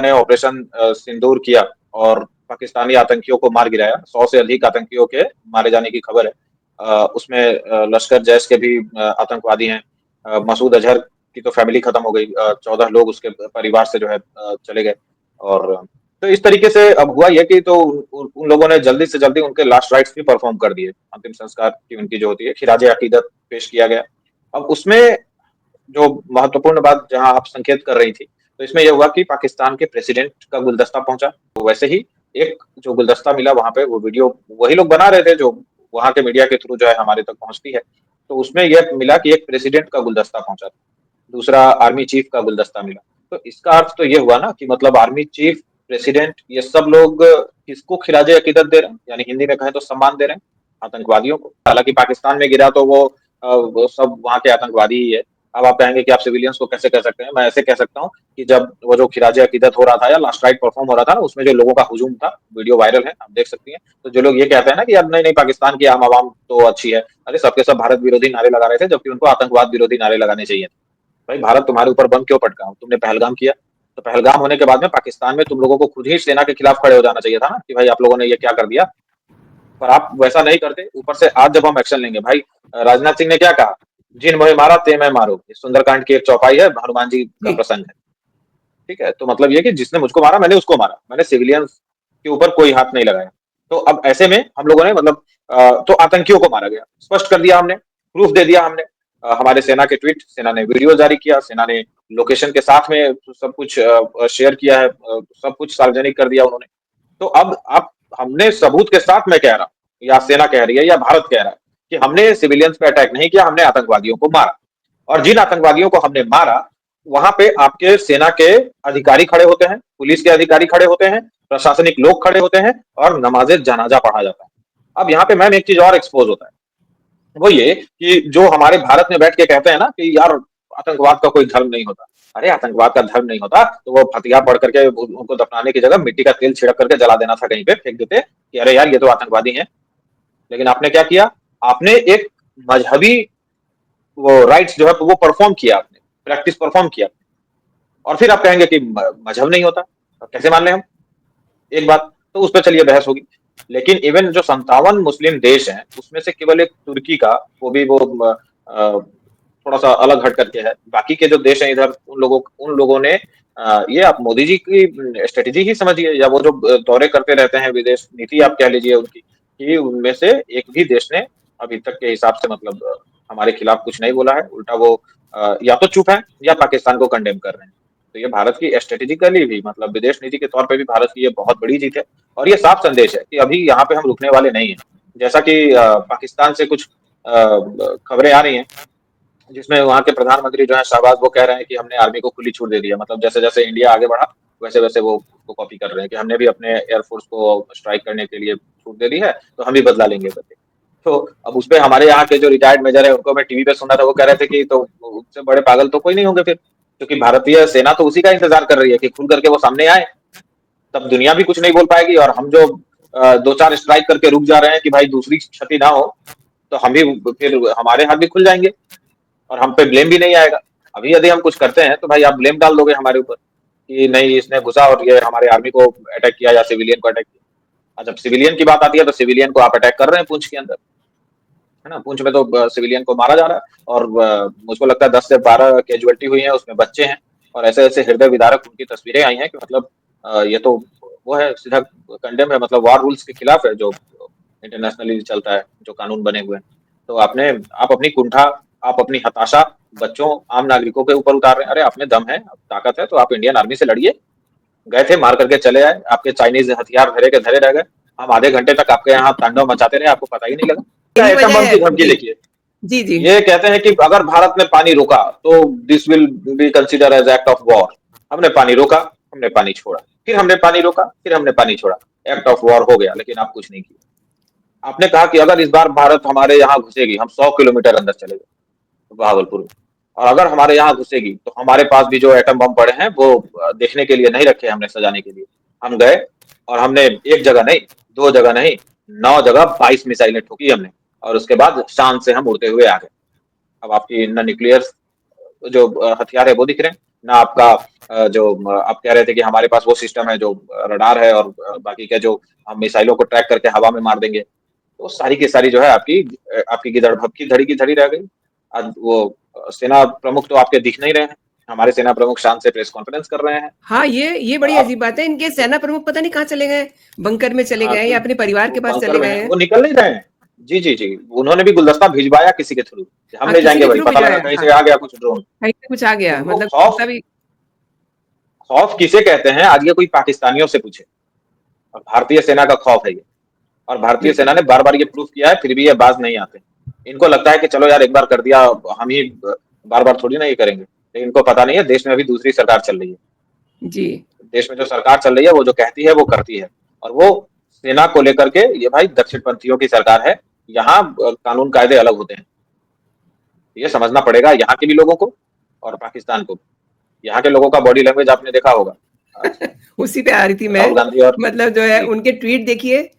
ने ऑपरेशन सिंदूर किया और पाकिस्तानी आतंकियों को मार गिराया। 100 से अधिक आतंकियों के मारे जाने की खबर है। उसमें लश्कर जैश के भी आतंकवादी हैं। मसूद अजहर की तो फैमिली खत्म हो गई। 14 लोग उसके परिवार से जो है चले गए। और तो इस तरीके से अब हुआ ये कि तो उन लोगों ने जल्दी से जल्दी उनके लास्ट राइट्स भी परफॉर्म कर दिए। अंतिम संस्कार की उनकी जो होती है खिराज अकीदत पेश किया गया। अब उसमें जो महत्वपूर्ण बात जहां आप संकेत कर रही थी, तो इसमें यह हुआ कि पाकिस्तान के प्रेसिडेंट का गुलदस्ता पहुंचा। तो वैसे ही एक जो गुलदस्ता मिला वहां पे, वो वीडियो वही लोग बना रहे थे जो वहां के मीडिया के थ्रू जो है हमारे तक पहुंचती है। तो उसमें यह मिला कि एक प्रेसिडेंट का गुलदस्ता पहुंचा, दूसरा आर्मी चीफ का गुलदस्ता मिला। तो इसका अर्थ तो ये हुआ ना कि मतलब आर्मी चीफ, प्रेसिडेंट, ये सब लोग किसको खिराजे अकीदत दे रहे हैं, यानी हिंदी में कहें तो सम्मान दे रहे हैं आतंकवादियों को। हालांकि पाकिस्तान में गिरा तो वो सब वहां के आतंकवादी ही है। अब आप कहेंगे कि आप सिविलियंस को कैसे कह सकते हैं? मैं ऐसे कह सकता हूँ कि जब वो जो खिराजे अकीदत हो रहा था या लास्ट राइट परफॉर्म हो रहा था ना, उसमें जो लोगों का हुजूम था, वीडियो वायरल है, आप देख सकती हैं। तो जो लोग ये कहते हैं ना कि यार नहीं नहीं पाकिस्तान की आम आवाम तो अच्छी है, अरे सबके सब भारत विरोधी नारे लगा रहे थे, जबकि उनको आतंकवाद विरोधी नारे लगाने चाहिए। भाई भारत तुम्हारे ऊपर बम क्यों पटका? तुमने पहलगाम किया, तो पहलगाम होने के बाद में पाकिस्तान में तुम लोगों को खुद ही सेना के खिलाफ खड़े हो जाना चाहिए था ना कि भाई आप लोगों ने ये क्या कर दिया। पर आप वैसा नहीं करते। ऊपर से आज जब हम एक्शन लेंगे, भाई राजनाथ सिंह ने क्या कहा? जिन मोहे मारा ते मैं मारो। सुंदरकांड की एक चौपाई है, हनुमान जी का जी। प्रसंग है। ठीक है, तो मतलब ये कि जिसने मुझको मारा मैंने उसको मारा, मैंने सिविलियंस के ऊपर कोई हाथ नहीं लगाया। तो अब ऐसे में हम लोगों ने मतलब तो आतंकियों को मारा गया, स्पष्ट कर दिया हमने, प्रूफ दे दिया हमने। हमारे सेना के ट्वीट, सेना ने वीडियो जारी किया, सेना ने लोकेशन के साथ में सब कुछ शेयर किया है, सब कुछ सार्वजनिक कर दिया उन्होंने। तो अब आप, हमने सबूत के साथ, मैं कह रहा हूं या सेना कह रही है या भारत कह रहा है कि हमने सिविलियंस पे अटैक नहीं किया, हमने आतंकवादियों को मारा। और जिन आतंकवादियों को हमने मारा, वहां पे आपके सेना के अधिकारी खड़े होते हैं, पुलिस के अधिकारी खड़े होते हैं, प्रशासनिक लोग खड़े होते हैं और नमाजे जनाजा पढ़ा जाता है। अब यहाँ पे मैम एक चीज और एक्सपोज होता है, वो ये कि जो हमारे भारत में बैठ के कहते हैं ना कि यार आतंकवाद का कोई धर्म नहीं होता। अरे आतंकवाद का धर्म नहीं होता तो वो हथियार पढ़ करके उनको दफनाने की जगह मिट्टी का तेल छिड़क करके जला देना था, कहीं पे फेंक देते कि अरे यार ये तो आतंकवादी हैं। लेकिन आपने क्या किया? आपने एक मजहबी वो राइट्स जो है वो परफॉर्म किया, आपने प्रैक्टिस परफॉर्म किया। और फिर आप कहेंगे कि मजहब नहीं होता, तो कैसे मान लें हम? एक बात तो उस पर चलिए बहस होगी। लेकिन इवन जो 57 मुस्लिम देश हैं उसमें से केवल एक तुर्की का, वो भी वो थोड़ा सा अलग हट करके है। बाकी के जो देश हैं इधर, उन लोगों ने ये आप मोदी जी की स्ट्रेटेजी ही समझिए, या वो जो दौरे करते रहते हैं, विदेश नीति आप कह लीजिए उनकी, कि उनमें से एक भी देश ने अभी तक के हिसाब से मतलब हमारे खिलाफ कुछ नहीं बोला है। उल्टा वो या तो चुप है या पाकिस्तान को कंडेम कर रहे हैं। तो ये भारत की स्ट्रेटेजिकली भी मतलब विदेश नीति के तौर पे भी भारत की ये बहुत बड़ी जीत है। और ये साफ संदेश है कि अभी यहाँ पे हम रुकने वाले नहीं हैं। जैसा कि पाकिस्तान से कुछ खबरें आ रही हैं जिसमें वहाँ के प्रधानमंत्री जो है शहबाज, वो कह रहे हैं कि हमने आर्मी को खुली छूट दे दी है। मतलब जैसे जैसे इंडिया आगे बढ़ा वैसे वैसे वो उसको कॉपी कर रहे हैं कि हमने भी अपने एयरफोर्स को स्ट्राइक करने के लिए छूट दे दी है, तो हम भी बदला लेंगे करके। तो अब उसपे हमारे यहाँ के जो रिटायर्ड मेजर है उनको मैं टीवी पे सुना था, वो कह रहे थे कि तो उससे बड़े पागल तो कोई नहीं होंगे फिर, क्योंकि भारतीय सेना तो उसी का इंतजार कर रही है कि खुल करके वो सामने आए। तब दुनिया भी कुछ नहीं बोल पाएगी, और हम जो दो चार स्ट्राइक करके रुक जा रहे हैं कि भाई दूसरी क्षति ना हो, तो हम भी फिर हमारे हाथ भी खुल जाएंगे और हम पे ब्लेम भी नहीं आएगा। अभी यदि हम कुछ करते हैं तो भाई आप ब्लेम डाल दोगे हमारे ऊपर कि नहीं इसने घुसा और ये हमारे आर्मी को अटैक किया या सिविलियन को अटैक किया। और जब सिविलियन की बात आती है तो सिविलियन को आप अटैक कर रहे हैं पूंछ के अंदर, है ना? पूंछ में तो सिविलियन को मारा जा रहा है। और मुझको लगता है 10 से 12 कैजुअलिटी हुई है, उसमें बच्चे हैं। और ऐसे ऐसे हृदय विदारक उनकी तस्वीरें आई हैं कि मतलब ये तो वो है, सीधा कंडेम है, मतलब वॉर रूल्स के खिलाफ है जो इंटरनेशनली चलता है, जो कानून बने हुए हैं। तो आप अपनी कुंठा, आप अपनी हताशा बच्चों, आम नागरिकों के ऊपर उतार रहे हैं। अरे आप में दम है, आप ताकत है तो आप इंडियन आर्मी से लड़िए। गए थे, मार करके चले आए, आपके चाइनीज हथियार धरे के धरे रह गए। हम आधे घंटे तक आपके यहाँ तांडव मचाते रहे, आपको पता ही नहीं लगा। क्या यही एटम वजह बम है। की धमकी जी। देखिए। जी। जी। ये कहते हैं कि अगर भारत ने पानी रोका तो this will be consider as act of war. हमने पानी रोका, हमने पानी छोड़ा, फिर हमने पानी रोका, फिर हमने पानी छोड़ा, एक्ट ऑफ वॉर हो गया। लेकिन आप कुछ नहीं किया। आपने कहा कि अगर इस बार भारत हमारे यहाँ घुसेगी, हम 100 किलोमीटर अंदर चले गए बहावलपुर में। और अगर हमारे यहाँ घुसेगी तो हमारे पास भी जो एटम बम पड़े हैं वो देखने के लिए नहीं रखे हमने, सजाने के लिए। हम गए और हमने एक जगह नहीं, दो जगह नहीं, 9 जगह 22 मिसाइलें ठोकी हमने। और उसके बाद शान से हम उड़ते हुए आ गए। अब आपकी न न्यूक्लियर जो हथियार है वो दिख रहे हैं, ना आपका आप कह रहे थे कि हमारे पास वो सिस्टम है जो रडार है और बाकी के जो हम मिसाइलों को ट्रैक करके हवा में मार देंगे। तो सारी की सारी जो है आपकी गिदड़ भभकी धड़ी की धड़ी रह गई। वो सेना प्रमुख तो आपके दिख नहीं रहे हैं। हमारे सेना प्रमुख शान से प्रेस कॉन्फ्रेंस कर रहे हैं। हाँ, ये बड़ी अब अजीब बात है। इनके सेना प्रमुख पता नहीं कहाँ चले गए, बंकर में चले गए हैं तो या अपने परिवार वो के पास बंकर चले में गए है, हैं। वो निकल नहीं रहे हैं। जी, जी, जी। उन्होंने भी गुलदस्ता भिजवाया किसी के थ्रू, हम हाँ, ले किसी जाएँगे के भाई, थ्रू पता लगा भिजवाया। कहीं हाँ, से आ गया कुछ ड्रोन। कहीं से कुछ आ तो गया वो मतलब खौफ गुलदस्ता भी। खौफ किसे कहते हैं आज ये कोई पाकिस्तानियों से पूछे। और भारतीय सेना का खौफ है ये। और भारतीय सेना बिल्कुल। ने बार-बार ये प्रूव किया है, फिर भी ये बाज नहीं आते। इनको लगता है कि चलो यार एक बार कर दिया, हम ही बार-बार थोड़ी ना ये करेंगे। लेकिन इनको पता नहीं है देश में अभी दूसरी सरकार चल रही है। जी। देश में जो सरकार चल रही है, वो जो कहती है वो करती है। और वो सेना को लेकर के ये भाई दक्षिणपंथियों की सरकार है। यहाँ कानून कायदे अलग होते हैं। ये समझना पड़ेगा यहाँ के भी लोगों को और पाकिस्तान को भी। यहाँ के लोगों का बॉडी लैंग्वेज आपने देखा होगा। आज उसी पे आ रही थी मैं। राहुल गांधी और मतलब जो है जी। उनके ट्वीट देखिए